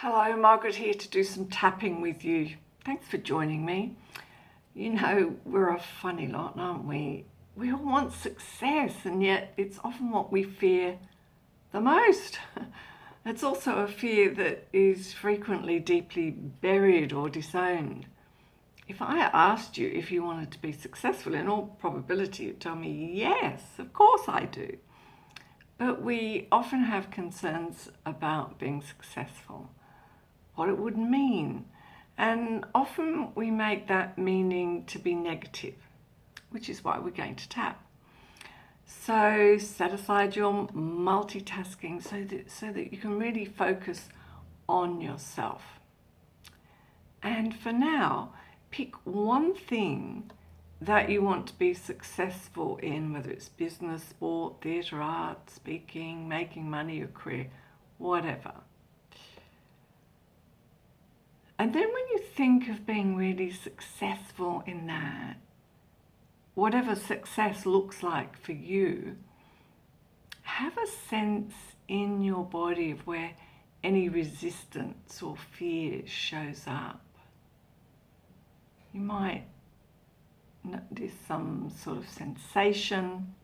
Hello, Margaret here to do some tapping with you. Thanks for joining me. You know, we're a funny lot, aren't we? We all want success, and yet it's often what we fear the most. It's also a fear that is frequently deeply buried or disowned. If I asked you if you wanted to be successful, in all probability you'd tell me, yes, of course I do. But we often have concerns about being successful, what it would mean, and often we make that meaning to be negative, which is why we're going to tap. So set aside your multitasking so that you can really focus on yourself. And for now, pick one thing that you want to be successful in, whether it's business, sport, theatre, art, speaking, making money, your career, whatever. And then when you think of being really successful in that, whatever success looks like for you, have a sense in your body of where any resistance or fear shows up. You might notice some sort of sensation.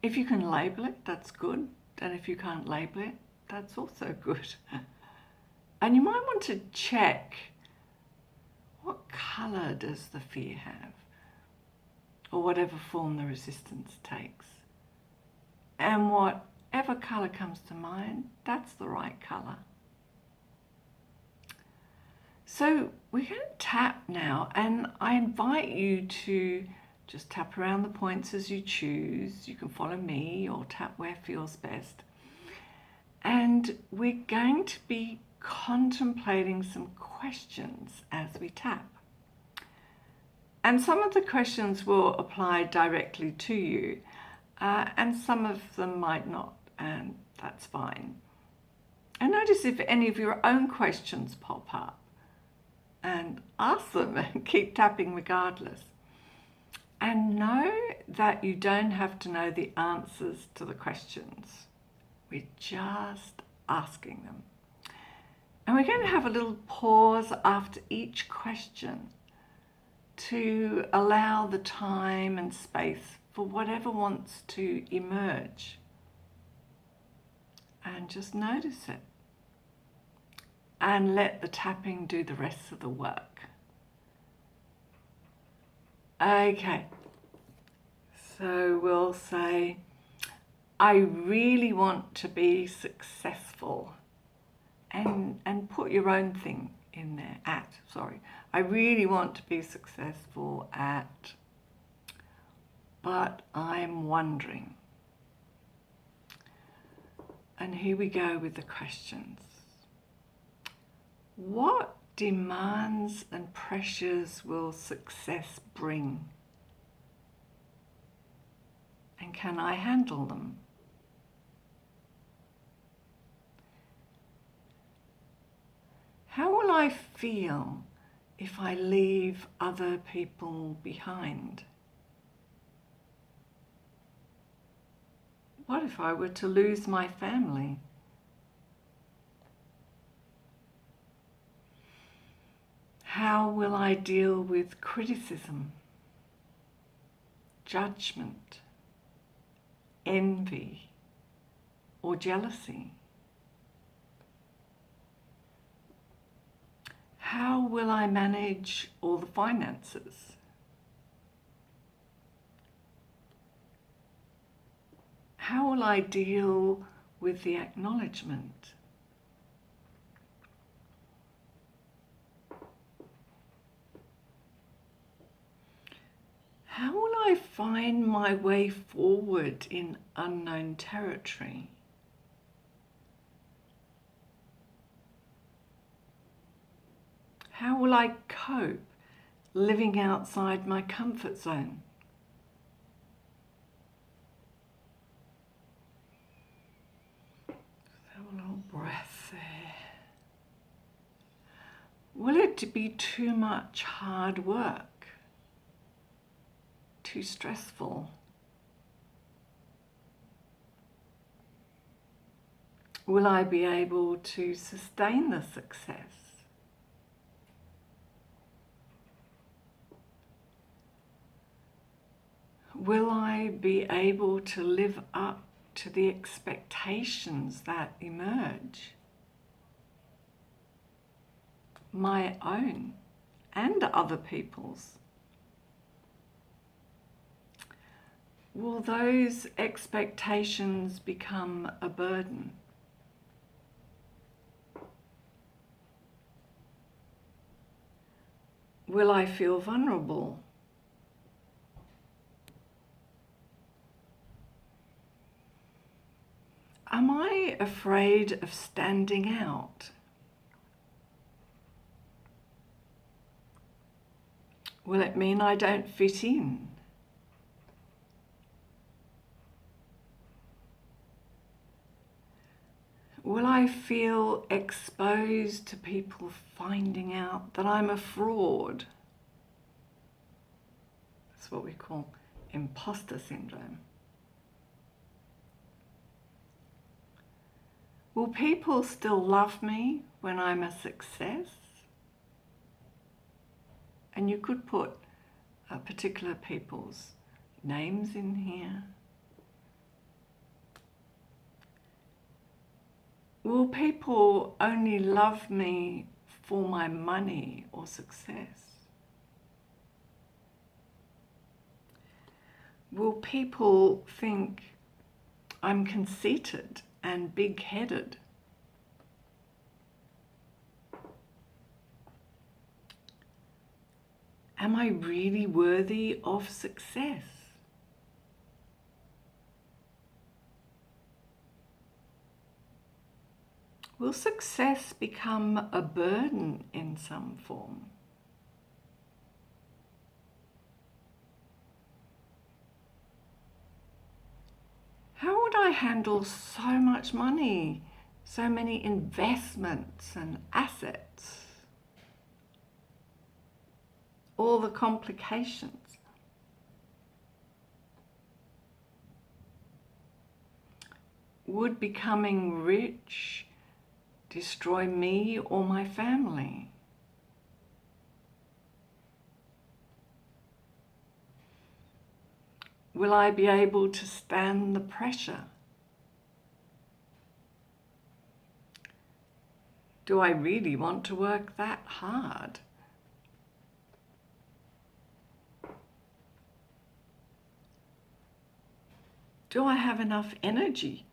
If you can label it, that's good. And if you can't label it, that's also good. And you might want to check, what colour does the fear have? Or whatever form the resistance takes. And whatever colour comes to mind, that's the right colour. So we're going to tap now, and I invite you to just tap around the points as you choose. You can follow me or tap where feels best. And we're going to be contemplating some questions as we tap. And some of the questions will apply directly to you, and some of them might not, and that's fine. And notice if any of your own questions pop up, and ask them and keep tapping regardless. And know that you don't have to know the answers to the questions. We're just asking them. And we're going to have a little pause after each question to allow the time and space for whatever wants to emerge. And just notice it. And let the tapping do the rest of the work. Okay. So we'll say, I really want to be successful. And put your own thing in there, I really want to be successful at, but I'm wondering. And here we go with the questions. What demands and pressures will success bring? And can I handle them? How will I feel if I leave other people behind? What if I were to lose my family? How will I deal with criticism, judgment, envy, or jealousy? How will I manage all the finances? How will I deal with the acknowledgement? How will I find my way forward in unknown territory? How will I cope living outside my comfort zone? Have a little breath there. Will it be too much hard work? Too stressful? Will I be able to sustain the success? Will I be able to live up to the expectations that emerge? My own and other people's. Will those expectations become a burden? Will I feel vulnerable? Am I afraid of standing out? Will it mean I don't fit in? Will I feel exposed to people finding out that I'm a fraud? That's what we call imposter syndrome. Will people still love me when I'm a success? And you could put particular people's names in here. Will people only love me for my money or success? Will people think I'm conceited and big-headed? Am I really worthy of success? Will success become a burden in some form? How would I handle so much money, so many investments and assets? All the complications. Would becoming rich destroy me or my family? Will I be able to stand the pressure? Do I really want to work that hard? Do I have enough energy?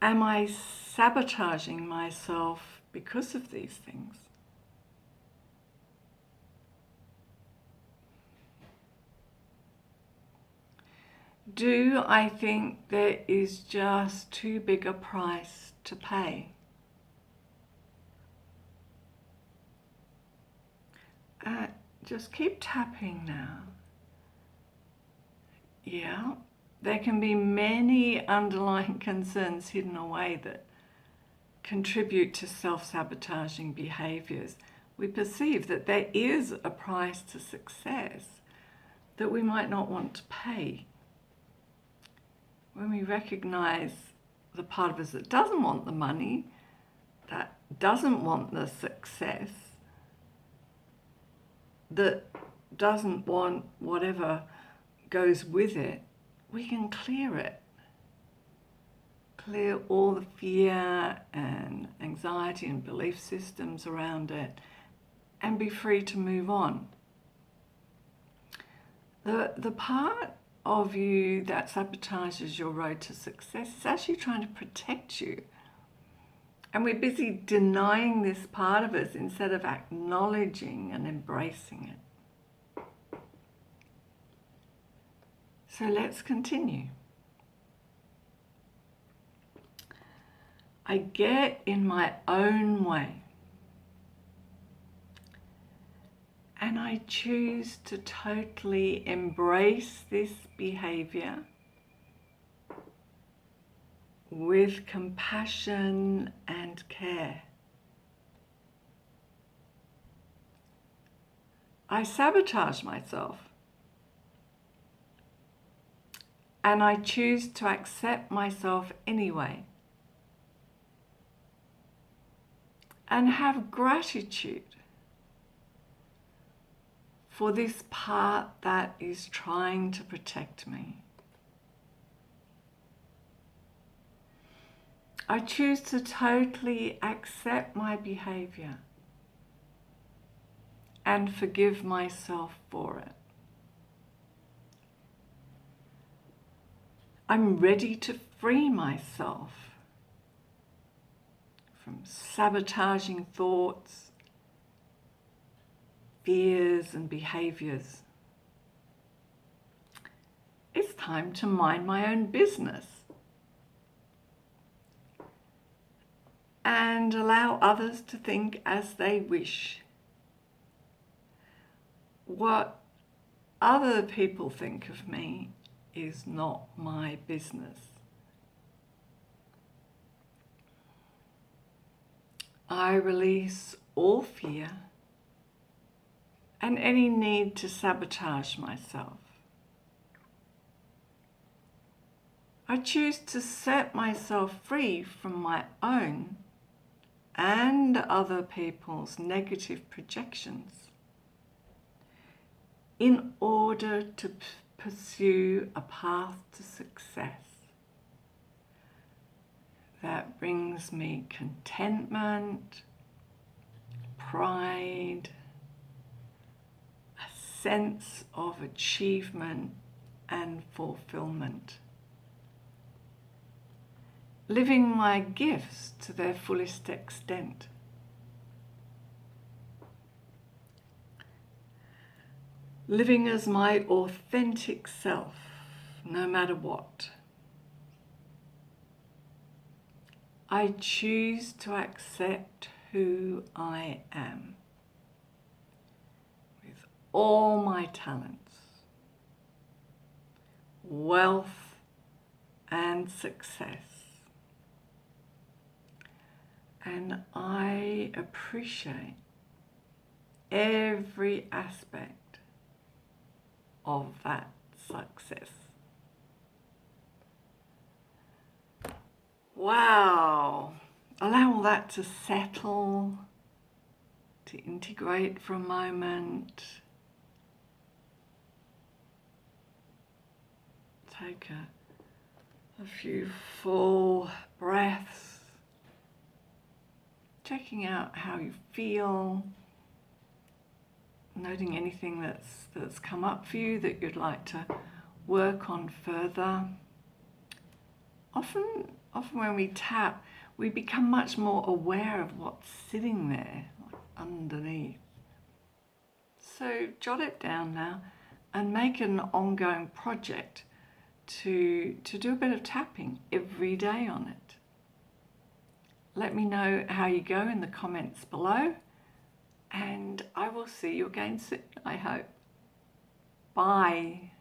Am I sabotaging myself because of these things? Do I think there is just too big a price to pay? Just keep tapping now. Yeah, there can be many underlying concerns hidden away that contribute to self-sabotaging behaviors. We perceive that there is a price to success that we might not want to pay. When we recognize the part of us that doesn't want the money, that doesn't want the success, that doesn't want whatever goes with it, we can clear it. Clear all the fear and anxiety and belief systems around it and be free to move on. The part of you that sabotages your road to success is actually trying to protect you. And we're busy denying this part of us instead of acknowledging and embracing it. So let's continue. I get in my own way. And I choose to totally embrace this behavior with compassion and care. I sabotage myself. and I choose to accept myself anyway and have gratitude for this part that is trying to protect me. I choose to totally accept my behavior and forgive myself for it. I'm ready to free myself from sabotaging thoughts, fears, and behaviors. It's time to mind my own business and allow others to think as they wish. What other people think of me is not my business. I release all fear and any need to sabotage myself. I choose to set myself free from my own and other people's negative projections in order to pursue a path to success that brings me contentment, pride, a sense of achievement and fulfillment. Living my gifts to their fullest extent. Living as my authentic self, no matter what. I choose to accept who I am with all my talents, wealth, and success. And I appreciate every aspect of that success. Wow. Allow all that to settle, to integrate for a moment. Take a few full breaths, checking out how you feel, noting anything that's come up for you that you'd like to work on further. Often when we tap, we become much more aware of what's sitting there, like underneath. So jot it down now and make an ongoing project to do a bit of tapping every day on it. Let me know how you go in the comments below, and I will see you again soon, I hope. Bye.